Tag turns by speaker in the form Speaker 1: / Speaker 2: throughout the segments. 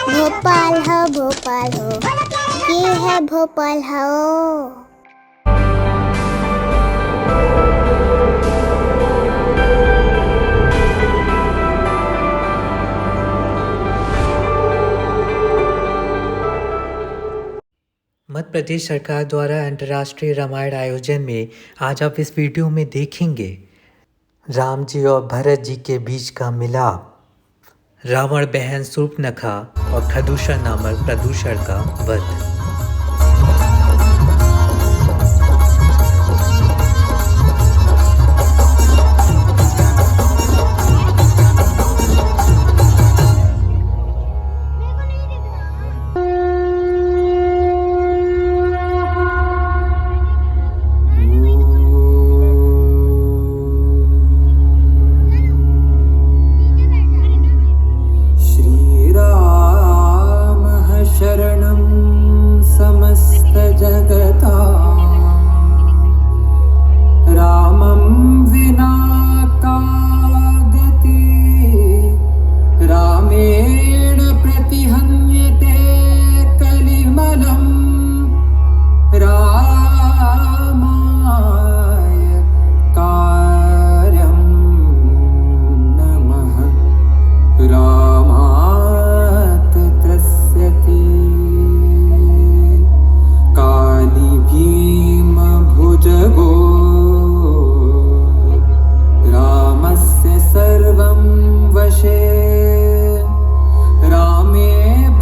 Speaker 1: भोपाल हो, ये है भोपाल हो।
Speaker 2: मध्य प्रदेश सरकार द्वारा अंतर्राष्ट्रीय रामायण आयोजन में आज आप इस वीडियो में देखेंगे राम जी और भरत जी के बीच का मिलाप, रावण बहन शूर्पणखा और खदूषण नामक प्रदूषण का वध।
Speaker 3: रामे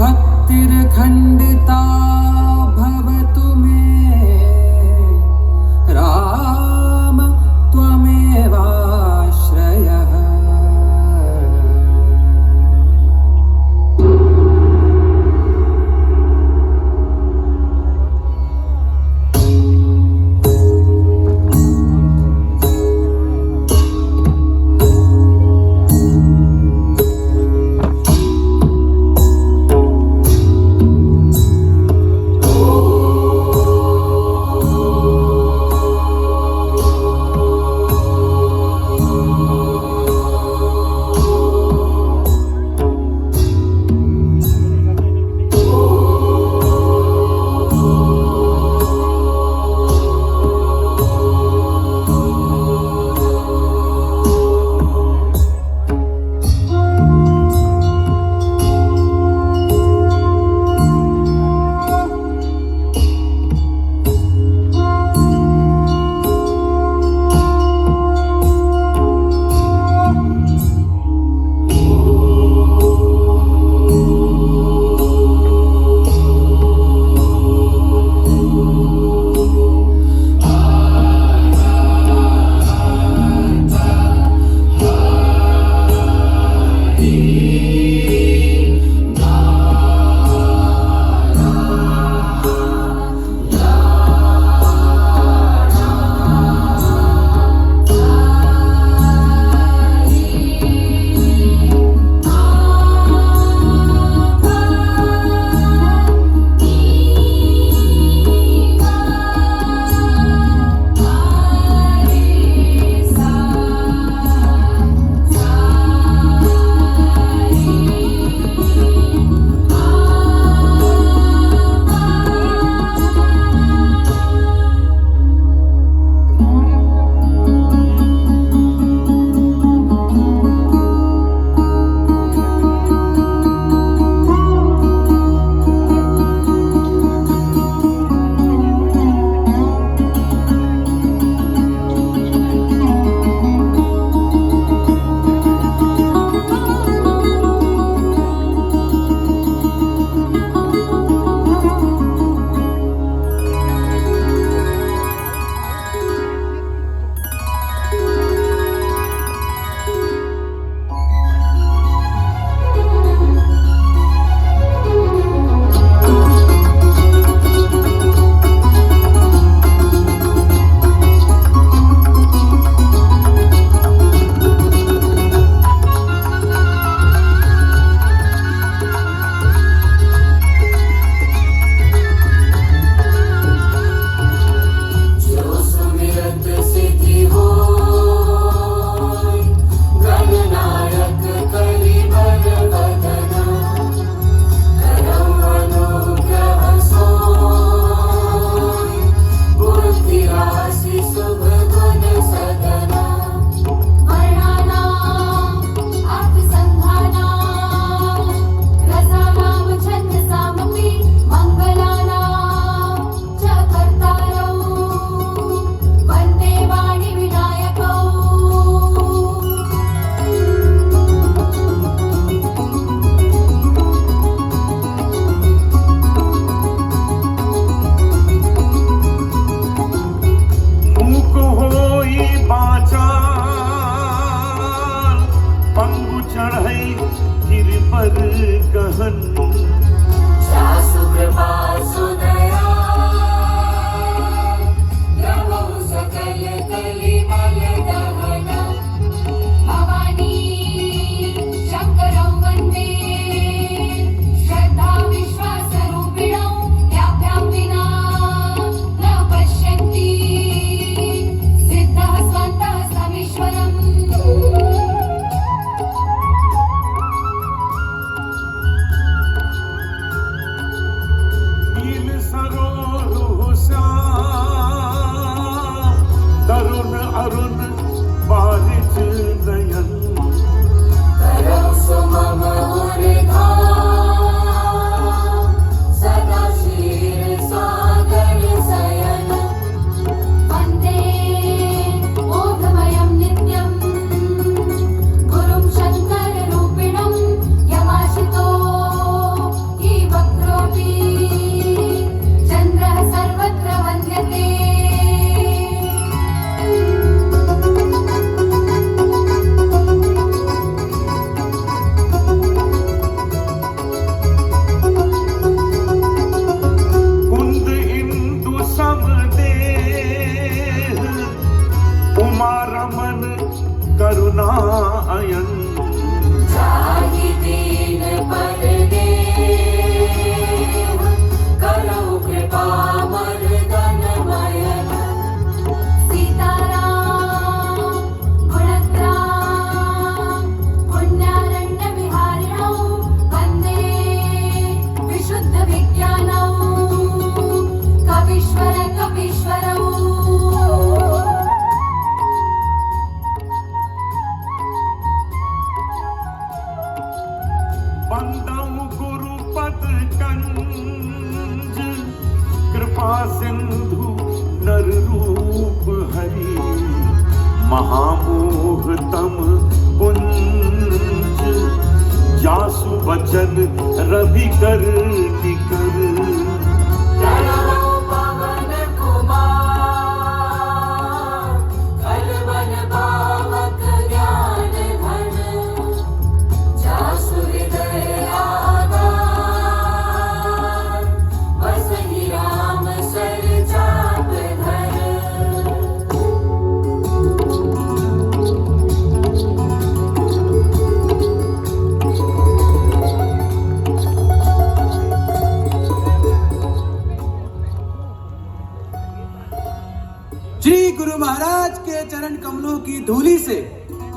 Speaker 3: गहन
Speaker 4: जासु कृपा सुदया प्रभु सकल कलिमल दहन भवानी शंकरं वन्दे श्रद्धा विश्वास रूपिणौ याभ्यां विना न पश्यन्ति सिद्धः स्वन्तः समीश्वरम्
Speaker 3: नील सरोरुह श्याम तरुण अरुण बारिज नयन
Speaker 4: करौ सुमम उर्धाम सदा क्षीर सागर शयन वन्दे बोधमयं नित्यं गुरुं शङ्कररूपिणं यमाशितो हि वक्रोऽपि चन्द्रः सर्वत्र वन्द्यते
Speaker 3: कुंद इंदु समदेह उमा रमन करुणा अयन
Speaker 4: जाहि दीन पर देव करौ कृपा मर्दन मयन सीताराम गुणग्राम पुण्यारण्य विहारिणौ वन्दे विशुद्ध विज्ञानौ कवीश्वर कपीश्वरौ
Speaker 3: बंदौ गुरुपद कंज कृपा सिंधु नर रूप हरि महामोह तम पुंज जासु वचन रवि कर निकर
Speaker 4: प्रणवौ पवन कुमार कलवन पावक ज्ञान घन जासु हृदय आधार बसहि राम सर चाप धर
Speaker 5: श्री गुरु महाराज के चरण कमलों की धूली से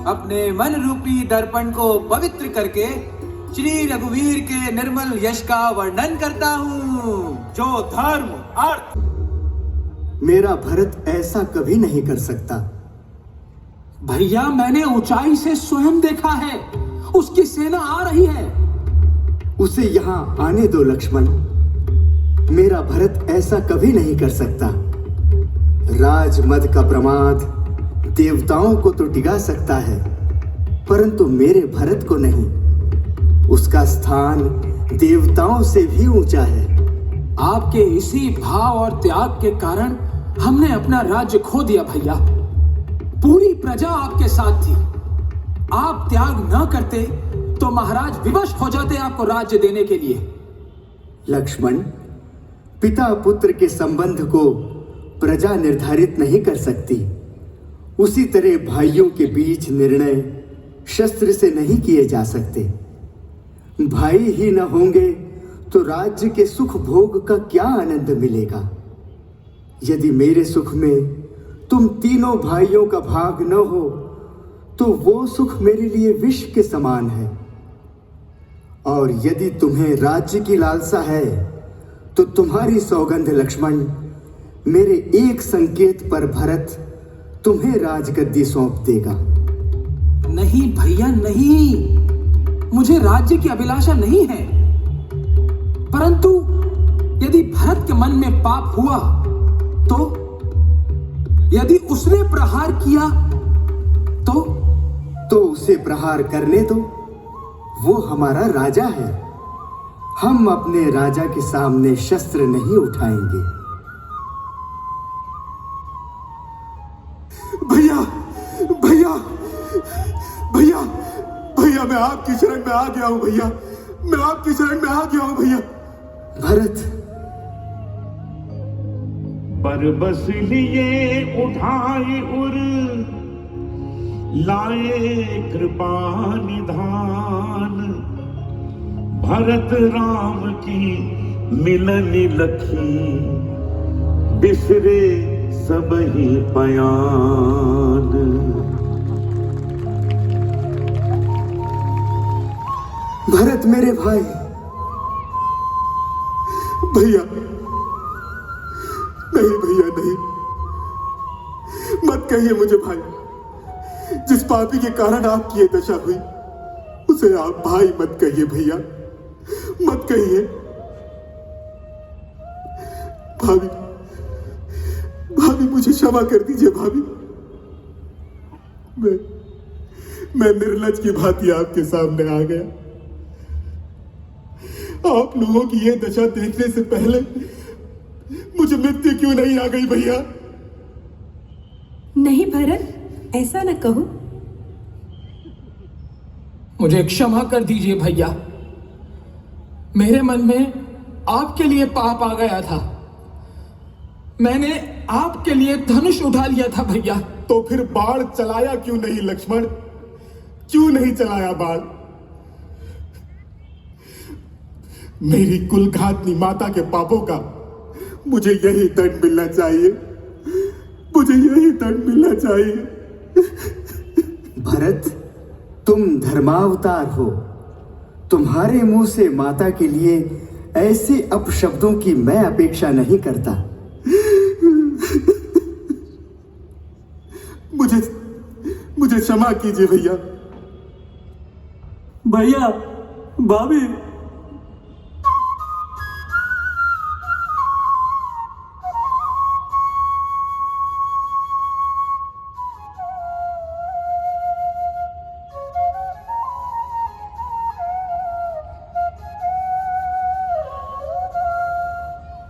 Speaker 5: अपने मन रूपी दर्पण को पवित्र करके श्री रघुवीर के निर्मल यश का वर्णन करता हूँ।
Speaker 3: जो धर्म अर्थ
Speaker 6: मेरा भरत ऐसा कभी नहीं कर सकता।
Speaker 5: भैया मैंने ऊंचाई से स्वयं देखा है, उसकी सेना आ रही है।
Speaker 6: उसे यहाँ आने दो लक्ष्मण। मेरा भरत ऐसा कभी नहीं कर सकता। राजमद का प्रमाद देवताओं को तो डिगा सकता है, परंतु मेरे भरत को नहीं। उसका स्थान देवताओं से भी ऊंचा है।
Speaker 5: आपके इसी भाव और त्याग के कारण हमने अपना राज्य खो दिया भैया। पूरी प्रजा आपके साथ थी। आप त्याग न करते तो महाराज विवश हो जाते आपको राज्य देने के लिए।
Speaker 6: लक्ष्मण, पिता पुत्र के संबंध को प्रजा निर्धारित नहीं कर सकती। उसी तरह भाइयों के बीच निर्णय शस्त्र से नहीं किए जा सकते। भाई ही न होंगे तो राज्य के सुख भोग का क्या आनंद मिलेगा। यदि मेरे सुख में तुम तीनों भाइयों का भाग न हो तो वो सुख मेरे लिए विष के समान है। और यदि तुम्हें राज्य की लालसा है तो तुम्हारी सौगंध लक्ष्मण, मेरे एक संकेत पर भरत तुम्हें राजगद्दी सौंप देगा।
Speaker 5: नहीं भैया नहीं, मुझे राज्य की अभिलाषा नहीं है, परंतु यदि भरत के मन में पाप हुआ तो, यदि उसने प्रहार किया
Speaker 6: तो उसे प्रहार करने दो। वो हमारा राजा है। हम अपने राजा के सामने शस्त्र नहीं उठाएंगे।
Speaker 3: भैया भैया भैया भैया मैं आपकी शरण में आ गया हूं। भैया मैं आपकी शरण में आ गया हूं भैया।
Speaker 6: भरत,
Speaker 3: पर बस लिए उठाए उर लाए कृपा निधान, भरत राम की मिलन लखी बिसरे सब ही पयान।
Speaker 6: भरत मेरे भाई।
Speaker 3: भैया नहीं, भैया नहीं, मत कहिए मुझे भाई। जिस पापी के कारण आपकी ये दशा हुई उसे आप भाई मत कहिए भैया, मत कहिए। भाभी, भाभी मुझे क्षमा कर दीजिए भाभी। मैं निर्लज की भांति आपके सामने आ गया। आप लोगों की ये दशा देखने से पहले मुझे मृत्यु क्यों नहीं आ गई भैया?
Speaker 7: नहीं भरत, ऐसा न कहो।
Speaker 5: मुझे क्षमा कर दीजिए भैया। मेरे मन में आपके लिए पाप आ गया था। मैंने आपके लिए धनुष उठा लिया था भैया।
Speaker 3: तो फिर बाण चलाया क्यों नहीं लक्ष्मण? क्यों नहीं चलाया बाण? मेरी कुलघातनी माता के पापों का मुझे यही दंड मिलना चाहिए, मुझे यही दंड मिलना चाहिए।
Speaker 6: भरत, तुम धर्मावतार हो। तुम्हारे मुंह से माता के लिए ऐसे अपशब्दों की मैं अपेक्षा नहीं करता।
Speaker 3: मुझे क्षमा कीजिए भैया।
Speaker 5: भैया, भाभी,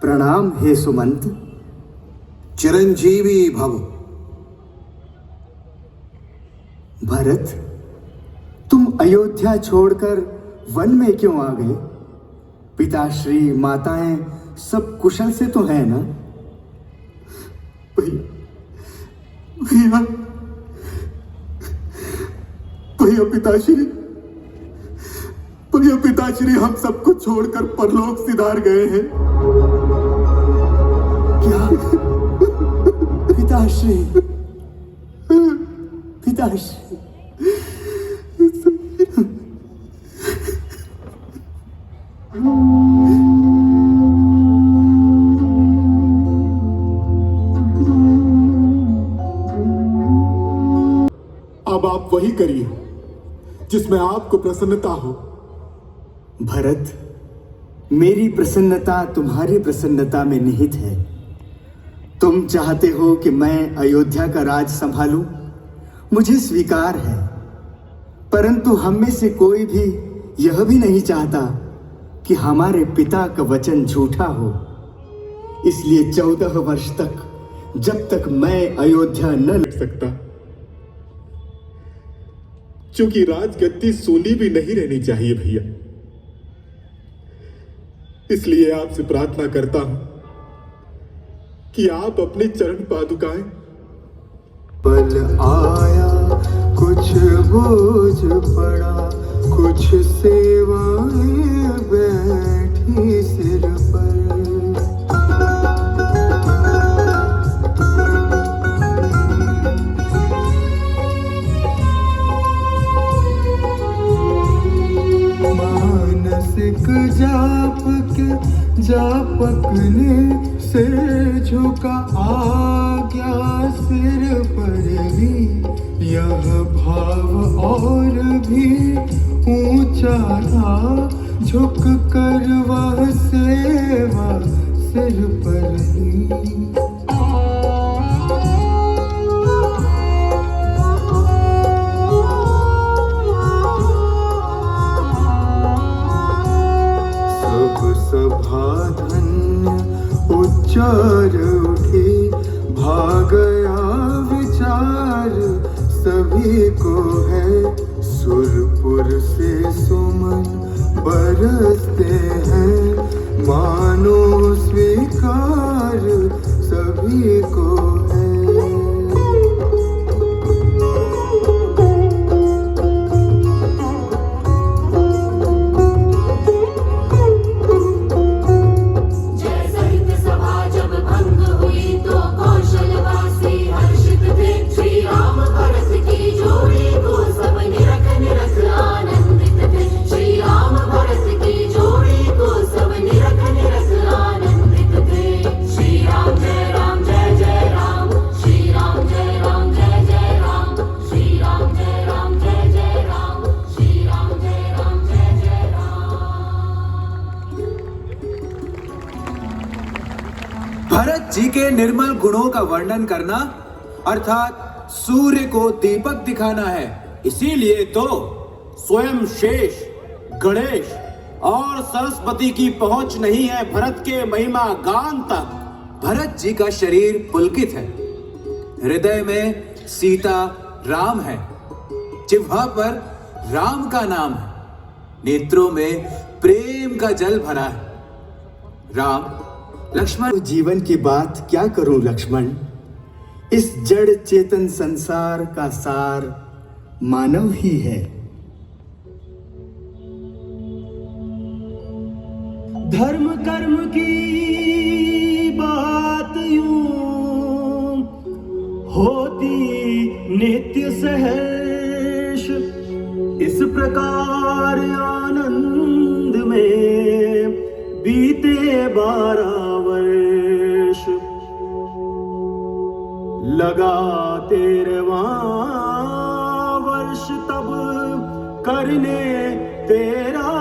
Speaker 6: प्रणाम हे सुमंत।
Speaker 8: चिरंजीवी भव।
Speaker 6: भरत, तुम अयोध्या छोड़कर वन में क्यों आ गए? पिताश्री माताएं सब कुशल से तो है ना?
Speaker 3: भैया, भैया पिताश्री, भैया पिताश्री हम सबको छोड़कर परलोक सिधार गए हैं।
Speaker 6: क्या? पिताश्री, पिताश्री।
Speaker 3: अब आप वही करिए जिसमें आपको प्रसन्नता हो।
Speaker 6: भरत, मेरी प्रसन्नता तुम्हारी प्रसन्नता में निहित है। तुम चाहते हो कि मैं अयोध्या का राज संभालूं, मुझे स्वीकार है। परंतु हम में से कोई भी यह भी नहीं चाहता कि हमारे पिता का वचन झूठा हो। इसलिए 14 वर्ष तक, जब तक मैं अयोध्या न
Speaker 3: लग सकता, क्योंकि राजगद्दी सोनी भी नहीं रहनी चाहिए भैया। इसलिए आपसे प्रार्थना करता हूं कि आप अपनी चरण पादुकाएं।
Speaker 6: पल आया कुछ बोझ पड़ा, कुछ सेवाएं बैठी सिर पर। मानसिक जाप के जापक ने सिर झुका, आ गया सिर पर भी यह भाव और भी ऊंचा था। झुक कर वह सेवा सिर पर ही। सभा धन्य उच्चार उठी, भागया विचार सभी को है। सुरपुर से सुमन बरसते हैं, मानो स्वीकार सभी को है।
Speaker 4: जय साहित्य सभा जब भंग हुई तो कौशलवासी हर्षित थे। श्री राम भरत की जोड़ी को सब निरख निरख आनंदित थे। श्री राम भरत की जोड़ी को सब निरख निरख आनंदित थे। श्री राम जय जय राम, श्री राम जय जय राम, श्री राम जय जय राम, श्री राम जय जय राम।
Speaker 5: भरत जी के निर्मल गुणों का वर्णन करना अर्थात सूर्य को दीपक दिखाना है। इसीलिए तो स्वयं शेष, गणेश और सरस्वती की पहुंच नहीं है भरत के महिमा गान तक। भरत जी का शरीर पुलकित है, हृदय में सीता राम है, जिह्वा पर राम का नाम है, नेत्रों में प्रेम का जल भरा है। राम लक्ष्मण।
Speaker 6: जीवन की बात क्या करूं लक्ष्मण, इस जड़ चेतन संसार का सार मानव ही है। धर्म कर्म की बात यूं होती नित्य सहर्ष, इस प्रकार आनंद में बीते 12 वर्ष। लगा 13वां वर्ष तब करने 13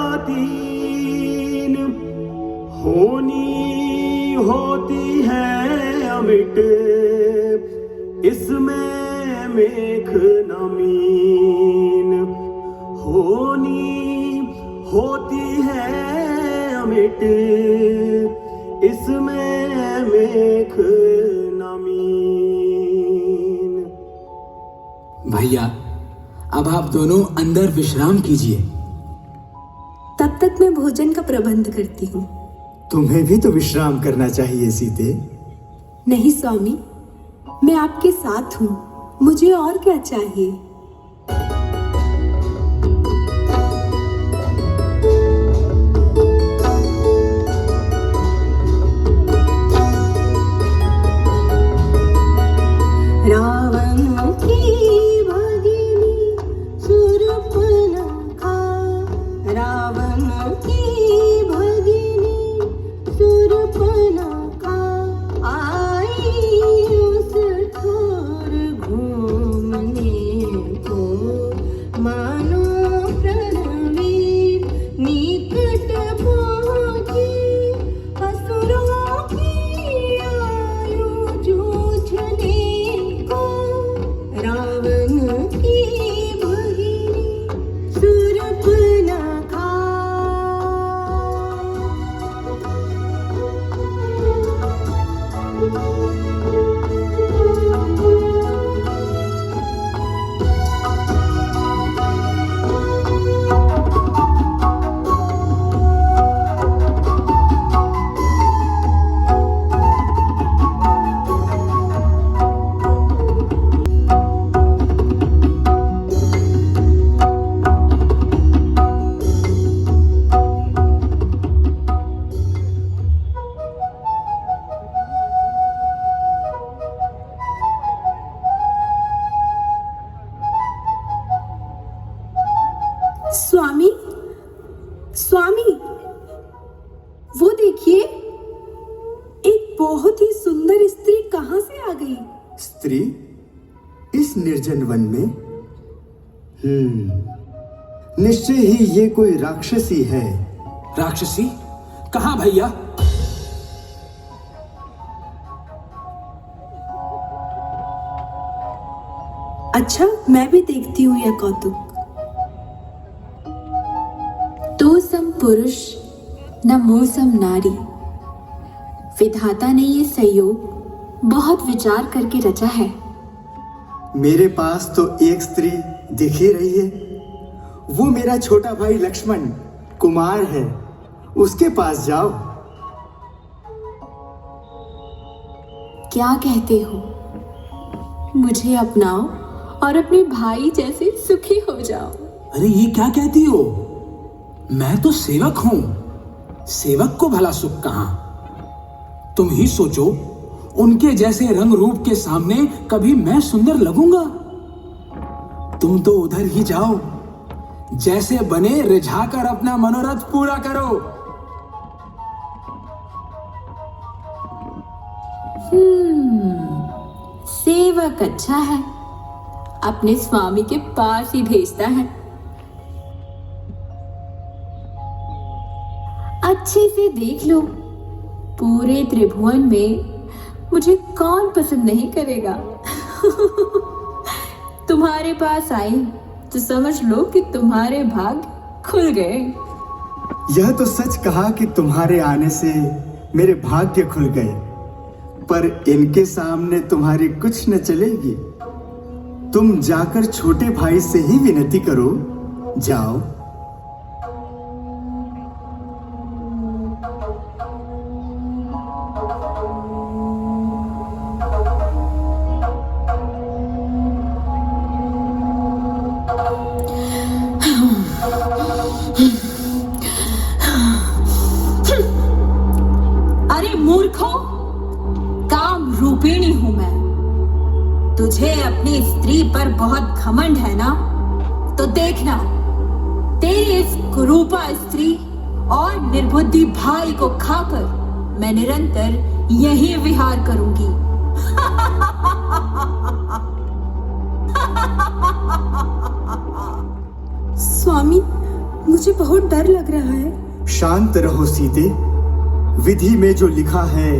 Speaker 6: होनी होती है अमिट, इसमें मेघ नमीन। होनी होती है अमिट, इसमें मेघ नमीन।
Speaker 5: भैया अब आप दोनों अंदर विश्राम कीजिए।
Speaker 7: तब तक मैं भोजन का प्रबंध करती हूँ।
Speaker 6: तुम्हें भी तो विश्राम करना चाहिए सीते।
Speaker 7: नहीं स्वामी, मैं आपके साथ हूँ, मुझे और क्या चाहिए। रावण की भगिनी शूर्पणखा, रावण की भगिनी शूर्पणखा आई उस ठोर घूमने को, मानो रणवीर निकट पहुंची, असुरों की आयु जूझने को। रावण की भगिनी शूर्पणखा। स्वामी, स्वामी, वो देखिए, एक बहुत ही सुंदर स्त्री कहां से आ गई।
Speaker 6: स्त्री इस निर्जन वन में? निश्चय ही ये कोई राक्षसी है।
Speaker 5: राक्षसी? कहाँ भैया?
Speaker 7: अच्छा, मैं भी देखती हूँ यह कौतुक। तो सम पुरुष न मोह सम नारी, विधाता ने ये संयोग बहुत विचार करके रचा है।
Speaker 6: मेरे पास तो एक स्त्री दिख ही रही है, वो मेरा छोटा भाई लक्ष्मण कुमार है, उसके पास जाओ।
Speaker 7: क्या कहते हो? मुझे अपनाओ और अपने भाई जैसे सुखी हो जाओ।
Speaker 5: अरे ये क्या कहती हो? मैं तो सेवक हूं, सेवक को भला सुख कहां? तुम ही सोचो, उनके जैसे रंग रूप के सामने कभी मैं सुंदर लगूंगा? तुम तो उधर ही जाओ, जैसे बने रिझाकर अपना मनोरथ पूरा करो।
Speaker 7: सेवक अच्छा है, अपने स्वामी के पास ही भेजता है। अच्छे से देख लो, पूरे त्रिभुवन में मुझे कौन पसंद नहीं करेगा। तुम्हारे पास आई तो समझ लो कि तुम्हारे भाग्य खुल गए।
Speaker 6: यह तो सच कहा कि तुम्हारे आने से मेरे भाग्य खुल गए, पर इनके सामने तुम्हारी कुछ न चलेगी। तुम जाकर छोटे भाई से ही विनती करो, जाओ।
Speaker 7: अरे मूर्खों, काम रूपिणी हूं मैं। तुझे अपनी स्त्री पर बहुत घमंड है ना? तो देखना, तेरी इस कुरूपा स्त्री और निर्बुद्धि भाई को खाकर मैं निरंतर यही विहार करूंगी।
Speaker 8: स्वामी, मुझे बहुत डर लग रहा है।
Speaker 6: शांत रहो सीते, विधि में जो लिखा है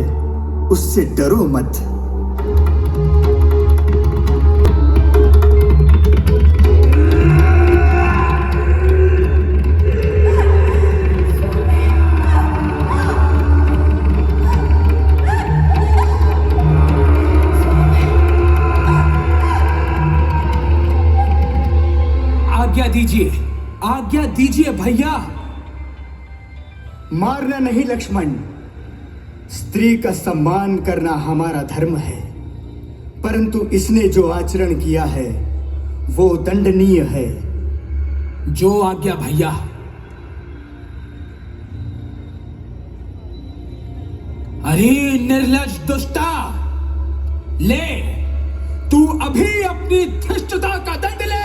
Speaker 6: उससे डरो मत।
Speaker 5: आज्ञा दीजिए भैया।
Speaker 6: मारना नहीं लक्ष्मण, स्त्री का सम्मान करना हमारा धर्म है, परंतु इसने जो आचरण किया है वो दंडनीय है।
Speaker 5: जो आज्ञा भैया। अरे निर्लज दुष्टा, ले तू अभी अपनी धृष्टता का दंड ले।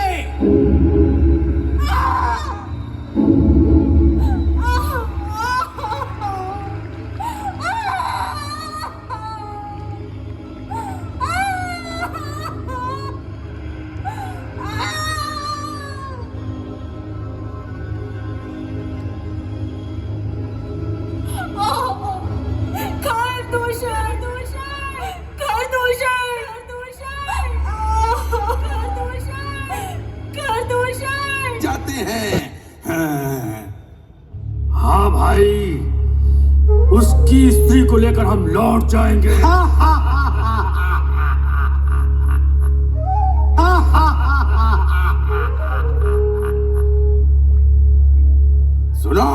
Speaker 9: जाते हैं। हाँ भाई, उसकी स्त्री को लेकर हम लौट जाएंगे। सुनो,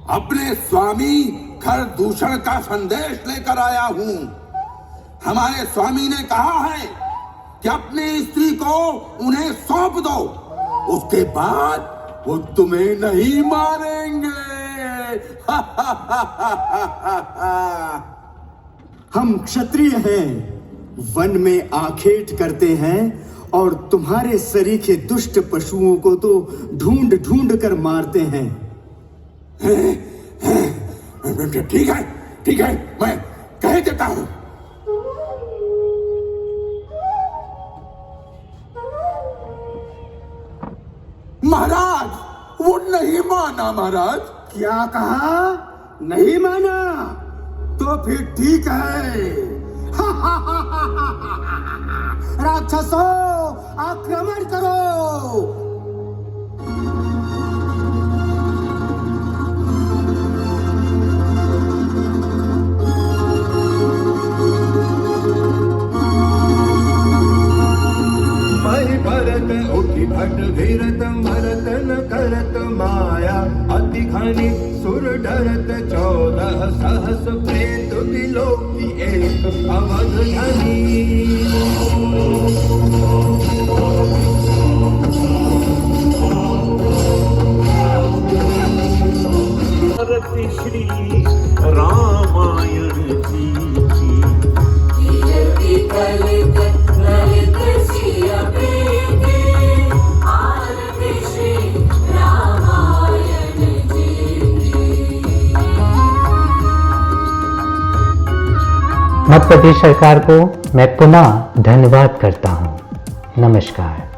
Speaker 9: अपने स्वामी खरदूषण का संदेश लेकर आया हूं। हमारे स्वामी ने कहा है कि अपनी स्त्री को उन्हें सौंप दो, उसके बाद वो तुम्हें नहीं मारेंगे।
Speaker 6: हम क्षत्रिय हैं, वन में आखेट करते हैं और तुम्हारे सरीखे दुष्ट पशुओं को तो ढूंढ ढूंढ कर मारते हैं।
Speaker 9: ठीक है, मैं कह देता हूं। महाराज, वो नहीं माना। महाराज,
Speaker 6: क्या कहा? नहीं माना? तो फिर ठीक है। राक्षसों, आक्रमण करो।
Speaker 3: मैं भरत उठी भट भीरत मरत न करत माया,
Speaker 6: सुर डरत 14 सहस प्रेत विलोकी एक अवध धनी।
Speaker 10: श्री रामायण जी की
Speaker 4: ललित ललित सिया बेटे आरती श्री रामायण जी की।
Speaker 2: मध्य प्रदेश सरकार को मैं पुनः धन्यवाद करता हूँ। नमस्कार।